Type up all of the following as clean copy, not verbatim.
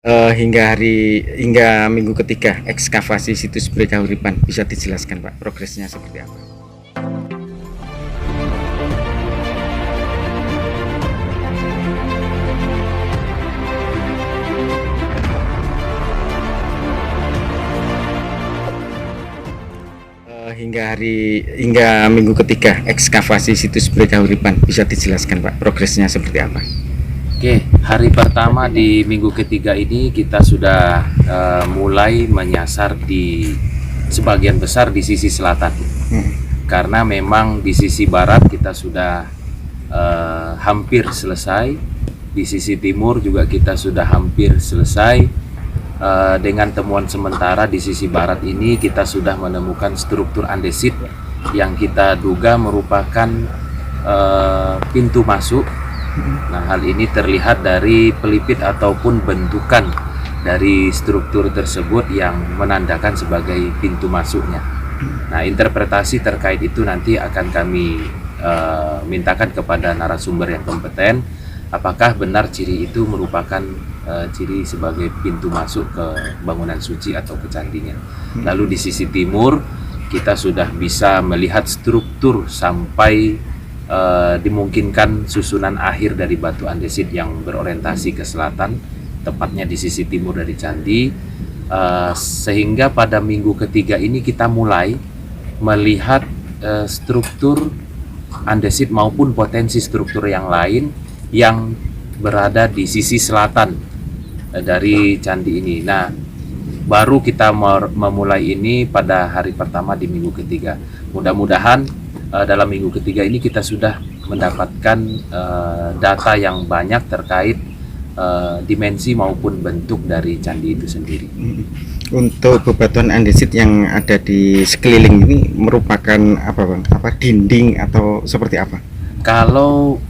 Hingga minggu ketiga ekskavasi situs Bere Kahuripan, bisa dijelaskan Pak progresnya seperti apa? Hingga minggu ketiga ekskavasi situs Bere Kahuripan, bisa dijelaskan Pak progresnya seperti apa? Oke, hari pertama di minggu ketiga ini kita sudah mulai menyasar di sebagian besar di sisi selatan. Karena memang di sisi barat kita sudah hampir selesai, di sisi timur juga kita sudah hampir selesai. Dengan temuan sementara di sisi barat ini kita sudah menemukan struktur andesit yang kita duga merupakan pintu masuk. Nah, hal ini terlihat dari pelipit ataupun bentukan dari struktur tersebut yang menandakan sebagai pintu masuknya. Nah, interpretasi terkait itu nanti akan kami mintakan kepada narasumber yang kompeten, apakah benar ciri itu merupakan ciri sebagai pintu masuk ke bangunan suci atau ke candinya. Lalu di sisi timur kita sudah bisa melihat struktur sampai dimungkinkan susunan akhir dari batu andesit yang berorientasi ke selatan, tepatnya di sisi timur dari candi, sehingga pada minggu ketiga ini kita mulai melihat struktur andesit maupun potensi struktur yang lain yang berada di sisi selatan dari candi ini. Nah, baru kita memulai ini pada hari pertama di minggu ketiga. Mudah-mudahan dalam minggu ketiga ini kita sudah mendapatkan data yang banyak terkait dimensi maupun bentuk dari candi itu sendiri. Untuk bebatuan andesit yang ada di sekeliling ini merupakan apa Bang? Apa dinding atau seperti apa? Kalau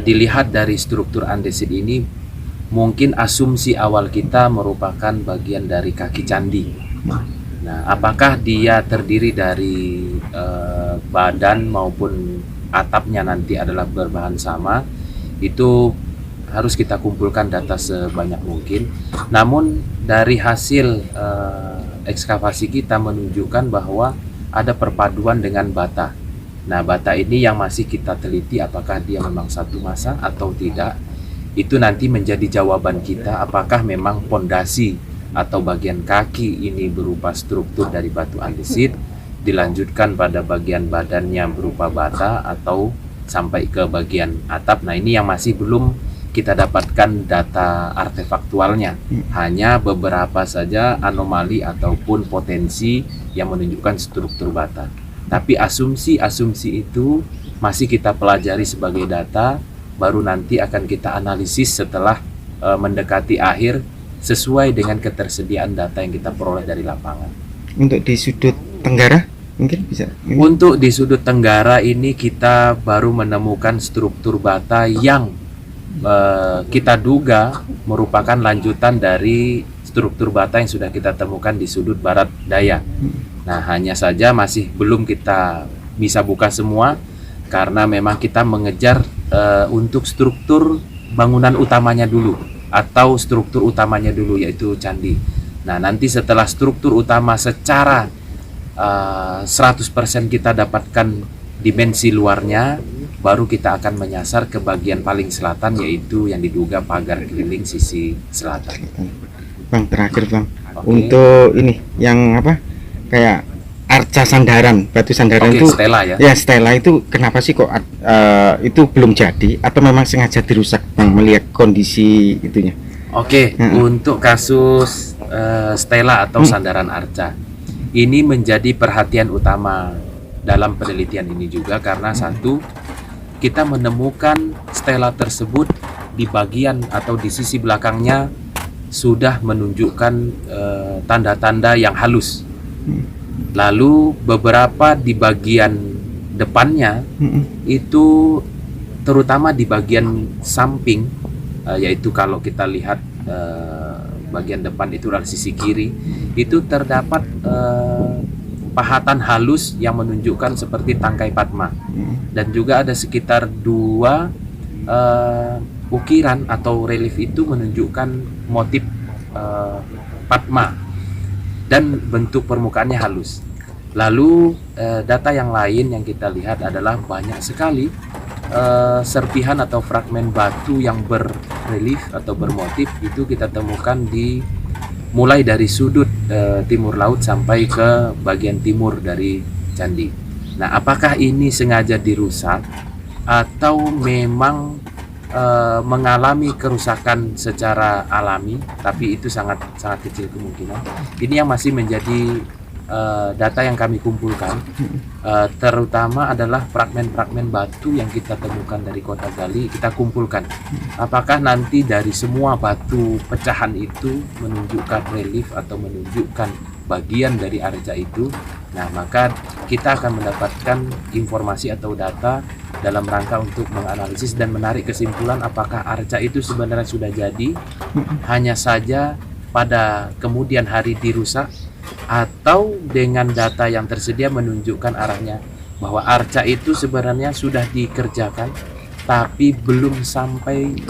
dilihat dari struktur andesit ini, mungkin asumsi awal kita merupakan bagian dari kaki candi. Nah, apakah dia terdiri dari badan maupun atapnya nanti adalah berbahan sama, itu harus kita kumpulkan data sebanyak mungkin. Namun dari hasil ekskavasi kita menunjukkan bahwa ada perpaduan dengan bata. Nah, bata ini yang masih kita teliti apakah dia memang satu masa atau tidak. Itu nanti menjadi jawaban kita apakah memang pondasi atau bagian kaki ini berupa struktur dari batu andesit, dilanjutkan pada bagian badannya berupa bata atau sampai ke bagian atap. Nah, ini yang masih belum kita dapatkan data artefaktualnya. Hanya beberapa saja anomali ataupun potensi yang menunjukkan struktur bata. Tapi asumsi-asumsi itu masih kita pelajari sebagai data, baru nanti akan kita analisis setelah mendekati akhir sesuai dengan ketersediaan data yang kita peroleh dari lapangan. Untuk di sudut tenggara mungkin bisa? Untuk di sudut tenggara ini kita baru menemukan struktur bata yang kita duga merupakan lanjutan dari struktur bata yang sudah kita temukan di sudut barat daya. Nah, hanya saja masih belum kita bisa buka semua karena memang kita mengejar untuk struktur bangunan utamanya dulu atau struktur utamanya dulu, yaitu candi. Nah, nanti setelah struktur utama secara 100% kita dapatkan dimensi luarnya, baru kita akan menyasar ke bagian paling selatan, yaitu yang diduga pagar keliling sisi selatan. Bang, terakhir Bang, Oke. untuk ini yang apa kayak arca sandaran, batu sandaran itu Stela ya. Ya, stela itu kenapa sih kok itu belum jadi atau memang sengaja dirusak Bang, melihat kondisi itunya? Oke, untuk kasus stela atau sandaran arca, ini menjadi perhatian utama dalam penelitian ini juga karena satu, kita menemukan stela tersebut di bagian atau di sisi belakangnya sudah menunjukkan tanda-tanda yang halus. Lalu beberapa di bagian depannya itu terutama di bagian samping, yaitu kalau kita lihat bagian depan itu dari sisi kiri, itu terdapat pahatan halus yang menunjukkan seperti tangkai Padma, dan juga ada sekitar 2 ukiran atau relief itu menunjukkan motif Padma dan bentuk permukaannya halus. Lalu data yang lain yang kita lihat adalah banyak sekali serpihan atau fragmen batu yang berrelief atau bermotif. Itu kita temukan mulai dari sudut timur laut sampai ke bagian timur dari candi. Nah, apakah ini sengaja dirusak atau memang mengalami kerusakan secara alami, tapi itu sangat kecil kemungkinan. Ini yang masih menjadi data yang kami kumpulkan, terutama adalah fragmen-fragmen batu yang kita temukan dari Kota Gali, kita kumpulkan. Apakah nanti dari semua batu pecahan itu menunjukkan relief atau menunjukkan bagian dari arca itu? Nah, maka kita akan mendapatkan informasi atau data dalam rangka untuk menganalisis dan menarik kesimpulan apakah arca itu sebenarnya sudah jadi, hanya saja pada kemudian hari dirusak, atau dengan data yang tersedia menunjukkan arahnya bahwa arca itu sebenarnya sudah dikerjakan tapi belum sampai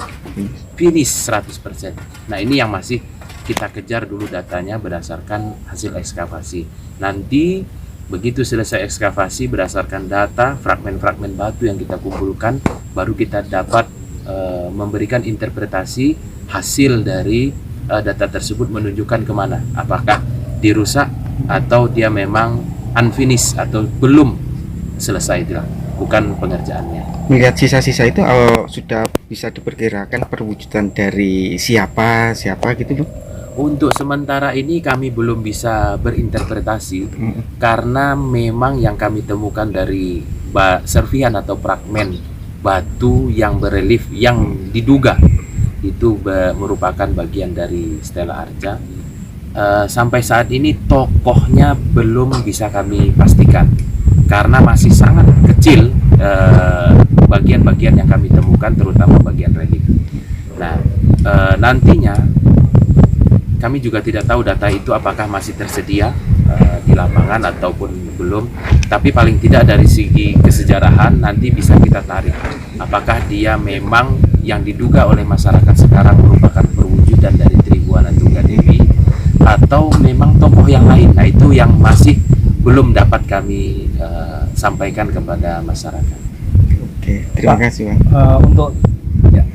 finish 100%. Nah, ini yang masih kita kejar dulu datanya berdasarkan hasil ekskavasi. Nanti begitu selesai ekskavasi berdasarkan data fragmen-fragmen batu yang kita kumpulkan, baru kita dapat memberikan interpretasi hasil dari data tersebut menunjukkan kemana, apakah dirusak atau dia memang unfinished atau belum selesai, itu bukan pengerjaannya. Melihat sisa-sisa itu sudah bisa diperkirakan perwujudan dari siapa gitu Bang? Untuk sementara ini kami belum bisa berinterpretasi karena memang yang kami temukan dari serpihan atau fragmen batu yang berelief yang diduga itu merupakan bagian dari stela arca. Sampai saat ini tokohnya belum bisa kami pastikan karena masih sangat kecil bagian-bagian yang kami temukan, terutama bagian relief. Nah, nantinya kami juga tidak tahu data itu apakah masih tersedia di lapangan ataupun belum, tapi paling tidak dari segi kesejarahan nanti bisa kita tarik apakah dia memang yang diduga oleh masyarakat sekarang merupakan perwujudan dari Tribuana Tunggadewi atau memang tokoh yang lain. Nah, itu yang masih belum dapat kami sampaikan kepada masyarakat. Oke, terima kasih Bang. Untuk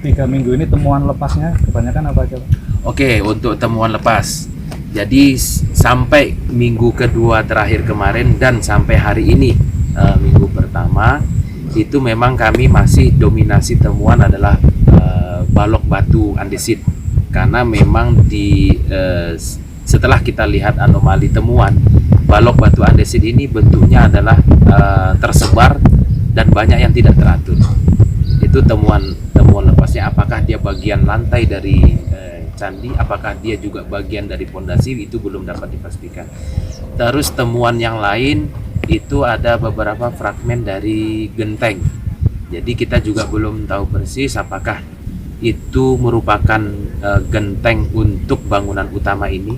3 minggu ini temuan lepasnya kebanyakan apa aja? Oke, untuk temuan lepas, jadi sampai minggu kedua terakhir kemarin dan sampai hari ini minggu pertama itu memang kami masih dominasi temuan adalah balok batu andesit, karena memang setelah kita lihat anomali temuan, balok batu andesit ini bentuknya adalah tersebar dan banyak yang tidak teratur. Itu temuan lepasnya, apakah dia bagian lantai dari candi, apakah dia juga bagian dari pondasi, itu belum dapat dipastikan. Terus temuan yang lain itu ada beberapa fragmen dari genteng. Jadi kita juga belum tahu persis apakah itu merupakan genteng untuk bangunan utama ini,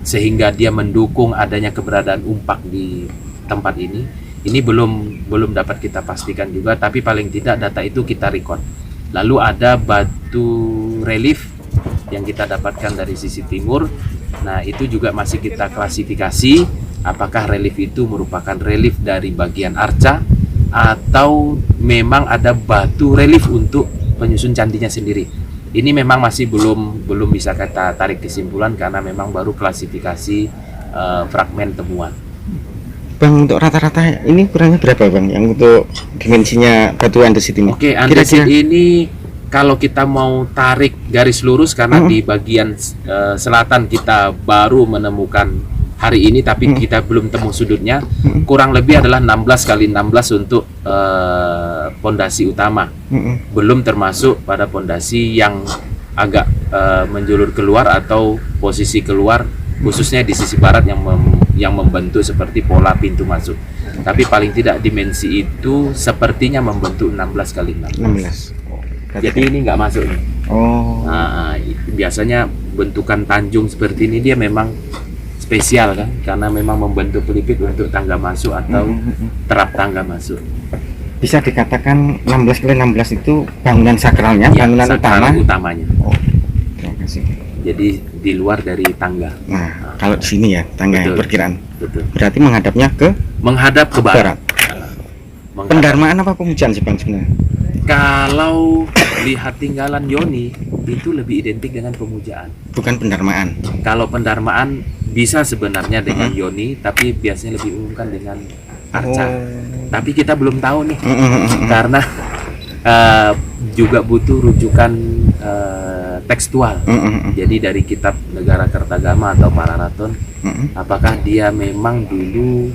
sehingga dia mendukung adanya keberadaan umpak di tempat ini. Ini belum dapat kita pastikan juga, tapi paling tidak data itu kita record. Lalu ada batu relief yang kita dapatkan dari sisi timur. Nah, itu juga masih kita klasifikasi apakah relief itu merupakan relief dari bagian arca atau memang ada batu relief untuk penyusun candinya sendiri. Ini memang masih belum bisa kita tarik kesimpulan karena memang baru klasifikasi fragmen temuan. Bang, untuk rata-rata ini kurangnya berapa Bang yang untuk dimensinya batu andesit ini? Oke, andesit ini kalau kita mau tarik garis lurus karena di bagian selatan kita baru menemukan hari ini, tapi kita belum temu sudutnya, kurang lebih adalah 16 kali 16 untuk pondasi utama, belum termasuk pada pondasi yang agak menjulur keluar atau posisi keluar, khususnya di sisi barat yang membentuk seperti pola pintu masuk. Tapi paling tidak dimensi itu sepertinya membentuk 16 kali 16. Jadi ini nggak masuk nih. Nah, biasanya bentukan tanjung seperti ini dia memang spesial kan, karena memang membentuk pelipit untuk tangga masuk atau terap tangga masuk. Bisa dikatakan 16 kali 16 itu bangunan sakralnya, Ya, bangunan sakral utamanya. Terima kasih. Jadi di luar dari tangga. Nah, kalau di sini ya tangga Betul. perkiraan. Betul. Berarti menghadapnya ke Menghadap ke barat. barat. Menghadap. Pendarmaan apa pemujaan sih Bang sebenarnya? Kalau lihat tinggalan Yoni itu lebih identik dengan pemujaan. Bukan pendarmaan. Kalau pendarmaan bisa sebenarnya dengan Yoni, tapi biasanya lebih umumkan dengan arca. Tapi kita belum tahu nih, karena juga butuh rujukan tekstual. Jadi dari kitab Negara Kertagama atau Pararaton, apakah dia memang dulu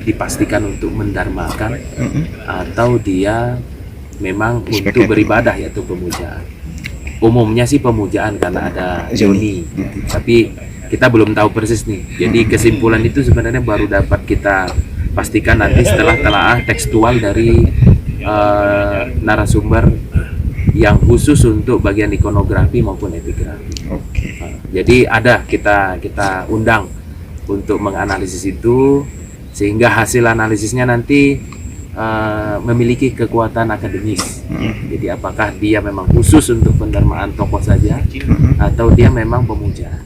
dipastikan untuk mendarmakan atau dia memang untuk beribadah, yaitu pemujaan. Umumnya sih pemujaan karena ada Yoni, tapi kita belum tahu persis nih. Jadi kesimpulan itu sebenarnya baru dapat kita pastikan nanti setelah telaah tekstual dari narasumber yang khusus untuk bagian ikonografi maupun epigrafi. Jadi ada kita undang untuk menganalisis itu, sehingga hasil analisisnya nanti memiliki kekuatan akademis. Jadi apakah dia memang khusus untuk pendarmaan tokoh saja atau dia memang pemujaan.